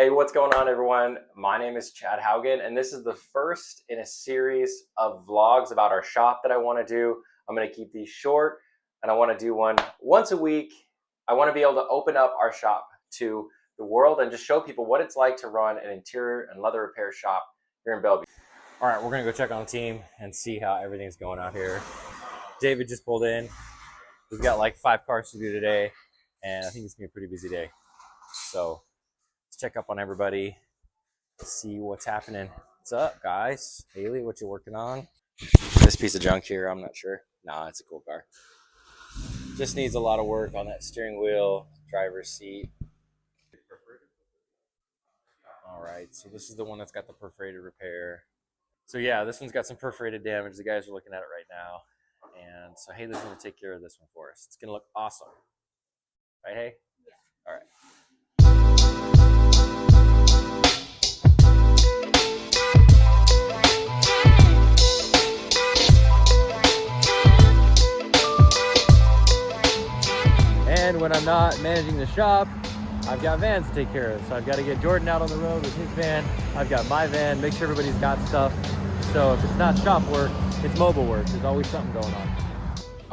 Hey, what's going on, everyone? My name is Chad Haugen, and this is the first in a series of vlogs about our shop that I want to do. I'm going to keep these short, and I want to do one once a week. I want to be able to open up our shop to the world and just show people what it's like to run an interior and leather repair shop here in Bellevue. All right, we're going to go check on the team and see how everything's going out here. David just pulled in. We've got like 5 cars to do today, and I think it's going to be a pretty busy day. So check up on everybody, see what's happening. What's up, guys? Haley, what you working on? This piece of junk here, I'm not sure. Nah, it's a cool car. Just needs a lot of work on that steering wheel, driver's seat. All right, so this is the one that's got the perforated repair. So yeah, this one's got some perforated damage. The guys are looking at it right now. And so Haley's gonna take care of this one for us. It's gonna look awesome. Right, Hay? Yeah. All right. And when I'm not managing the shop, I've got vans to take care of. So I've got to get Jordan out on the road with his van. I've got my van, make sure everybody's got stuff. So if it's not shop work, it's mobile work. There's always something going on.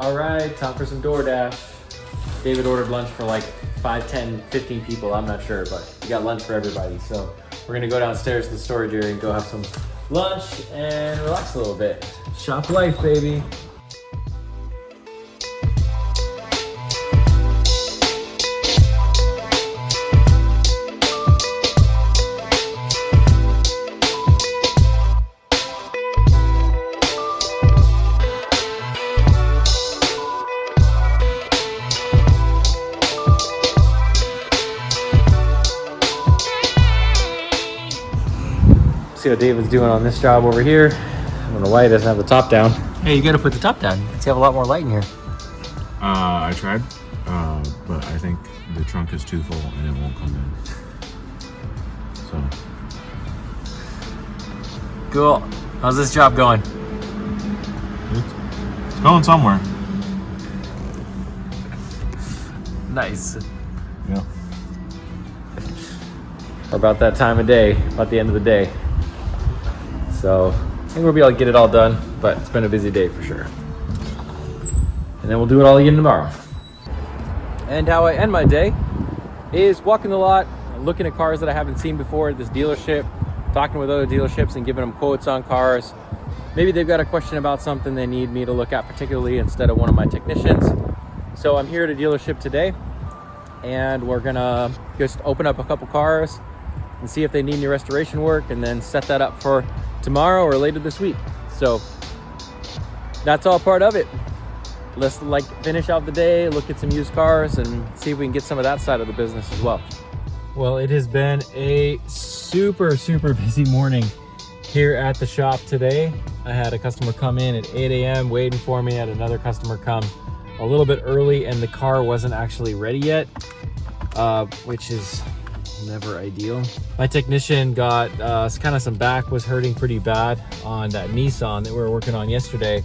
All right, time for some DoorDash. David ordered lunch for like 5, 10, 15 people, I'm not sure, but we got lunch for everybody. So we're gonna go downstairs to the storage area and go have some lunch and relax a little bit. Shop life, baby. See what David's doing on this job over here. I don't know why he doesn't have the top down. Hey, you gotta put the top down. Let's have a lot more light in here. I tried, but I think the trunk is too full and it won't come in. So. Cool. How's this job going? It's going somewhere. Nice. Yeah. We're about that time of day, about the end of the day. So I think we'll be able to get it all done, but it's been a busy day for sure. And then we'll do it all again tomorrow. And how I end my day is walking the lot, looking at cars that I haven't seen before at this dealership, talking with other dealerships and giving them quotes on cars. Maybe they've got a question about something they need me to look at particularly instead of one of my technicians. So I'm here at a dealership today, and we're gonna just open up a couple cars and see if they need any restoration work, and then set that up for tomorrow or later this week. So that's all part of it. Let's finish out the day, look at some used cars, and see if we can get some of that side of the business as well. Well, it has been a super busy morning here at the shop today. I had a customer come in at 8 a.m. waiting for me. I had another customer come a little bit early, and the car wasn't actually ready yet, which is never ideal. My technician got some back was hurting pretty bad on that Nissan that we were working on yesterday.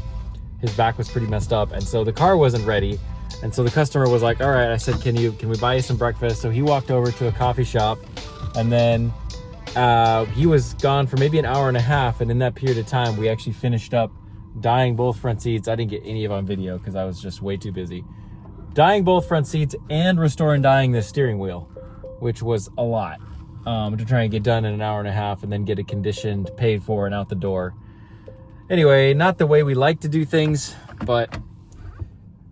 His back was pretty messed up, and so the car wasn't ready. And so the customer was like, all right, I said, can we buy you some breakfast? So he walked over to a coffee shop, and then he was gone for maybe an hour and a half. And in that period of time, we actually finished up dyeing both front seats. I didn't get any of it on video because I was just way too busy. Dyeing both front seats and restoring dyeing the steering wheel, which was a lot to try and get done in an hour and a half and then get it conditioned, paid for, and out the door. Anyway, not the way we like to do things, but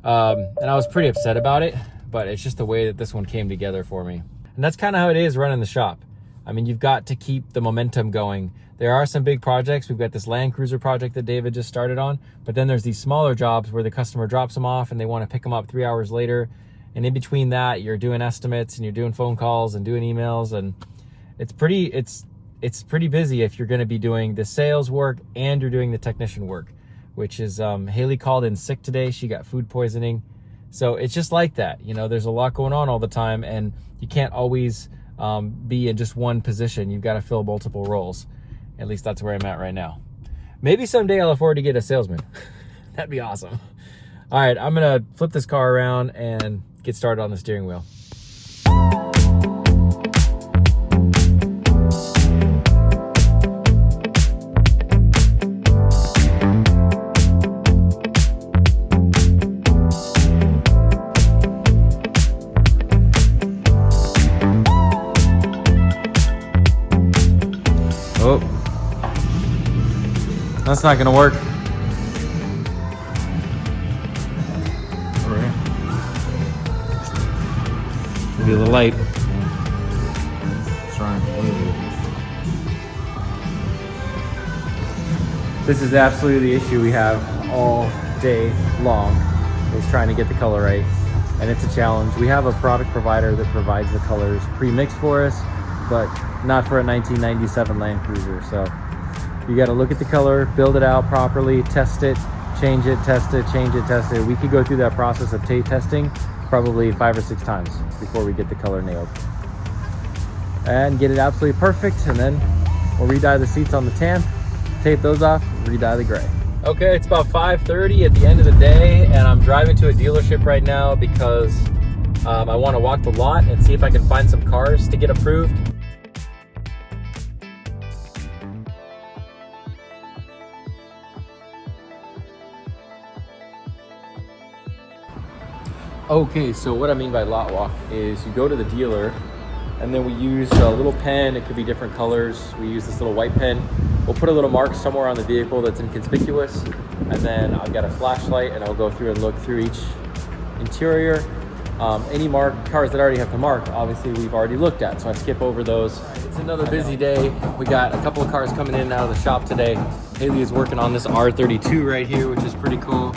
and I was pretty upset about it, but it's just the way that this one came together for me. And that's kind of how it is running the shop. I mean, you've got to keep the momentum going. There are some big projects. We've got this Land Cruiser project that David just started on, but then there's these smaller jobs where the customer drops them off and they want to pick them up 3 hours later. And in between that, you're doing estimates and you're doing phone calls and doing emails, and it's pretty busy if you're going to be doing the sales work and you're doing the technician work, which is Haley called in sick today. She got food poisoning. So it's just like that. You know, there's a lot going on all the time, and you can't always be in just one position. You've got to fill multiple roles. At least that's where I'm at right now. Maybe someday I'll afford to get a salesman. That'd be awesome. All right, I'm gonna flip this car around and get started on the steering wheel. Oh, that's not gonna work. Maybe a little light. This is absolutely the issue we have all day long, is trying to get the color right. And it's a challenge. We have a product provider that provides the colors pre-mixed for us, but not for a 1997 Land Cruiser. So you got to look at the color, build it out properly, test it, change it, test it, change it, test it. We could go through that process of tape testing probably 5 or 6 times before we get the color nailed. And get it absolutely perfect, and then we'll re-dye the seats on the tan, tape those off, re-dye the gray. Okay, it's about 5:30 at the end of the day, and I'm driving to a dealership right now because I want to walk the lot and see if I can find some cars to get approved. Okay, so what I mean by lot walk is you go to the dealer, and then we use a little pen. It could be different colors. We use this little white pen. We'll put a little mark somewhere on the vehicle that's inconspicuous, and then I've got a flashlight, and I'll go through and look through each interior. Any cars that already have the mark, obviously we've already looked at, so I skip over those. It's another busy day. We got a couple of cars coming in and out of the shop today. Haley is working on this R32 right here, which is pretty cool.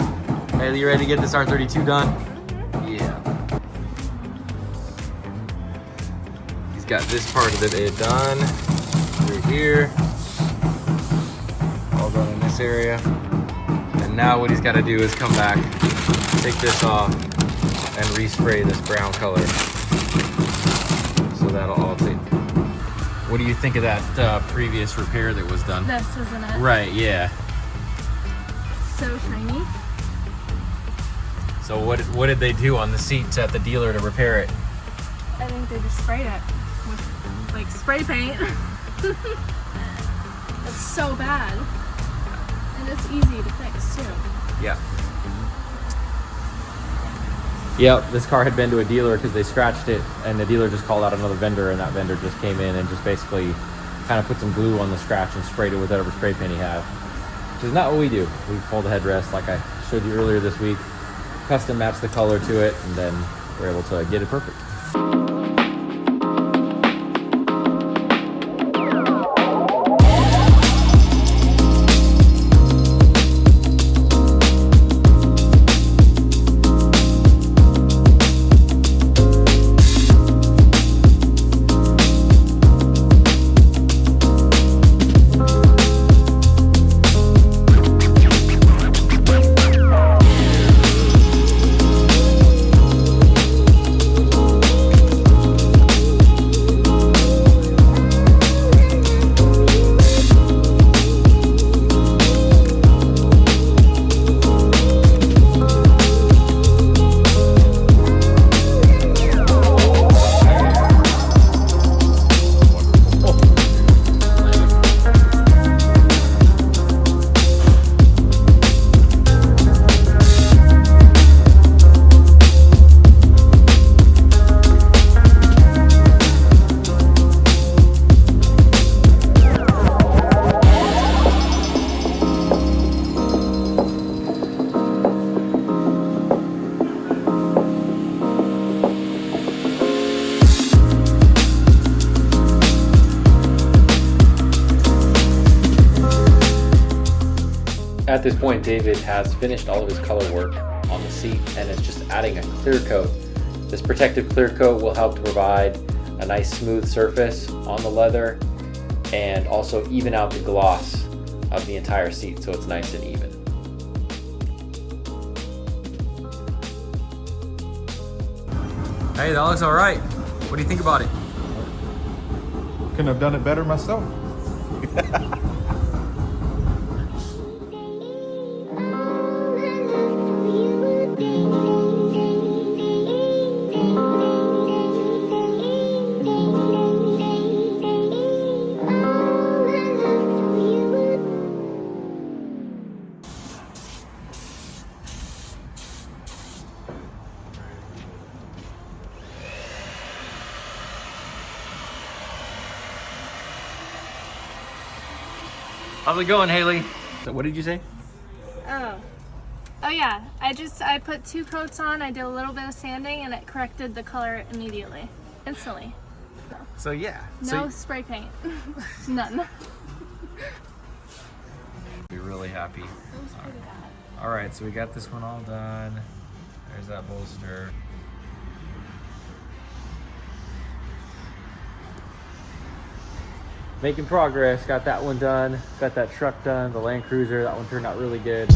Haley, you ready to get this R32 done? Yeah. He's got this part of it done through here. All done in this area. And now what he's got to do is come back, take this off, and respray this brown color. So that'll all take. What do you think of that previous repair that was done? This, isn't it? Right, yeah. So shiny. So what did they do on the seats at the dealer to repair it? I think they just sprayed it with like spray paint. It's so bad. And it's easy to fix too. Yeah. Yep, this car had been to a dealer because they scratched it, and the dealer just called out another vendor, and that vendor just came in and just basically kind of put some glue on the scratch and sprayed it with whatever spray paint he had. Which is not what we do. We pull the headrest like I showed you earlier this week, custom match the color to it, and then we're able to get it perfect. At this point, David has finished all of his color work on the seat and is just adding a clear coat. This protective clear coat will help to provide a nice smooth surface on the leather and also even out the gloss of the entire seat so it's nice and even. Hey, that looks all right. What do you think about it? Couldn't have done it better myself. How's it going, Haley? So what did you say? Oh yeah, I put 2 coats on, I did a little bit of sanding and it corrected the color immediately. Instantly. So yeah. No spray paint. None. Be really happy. It was pretty bad. All right, so we got this one all done. There's that bolster. Making progress. Got that one done. Got that truck done. The Land Cruiser. That one turned out really good.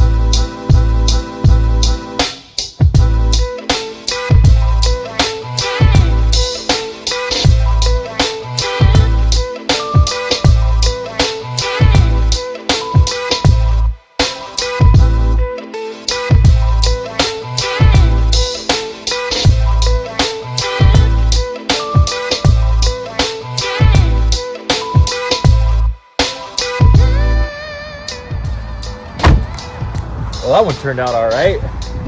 Well, that one turned out all right.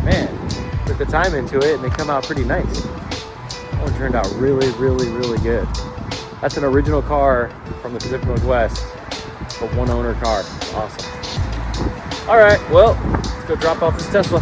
Man, put the time into it and they come out pretty nice. That one turned out really, really, really good. That's an original car from the Pacific Northwest, a one owner car. Awesome. All right, well, let's go drop off this Tesla.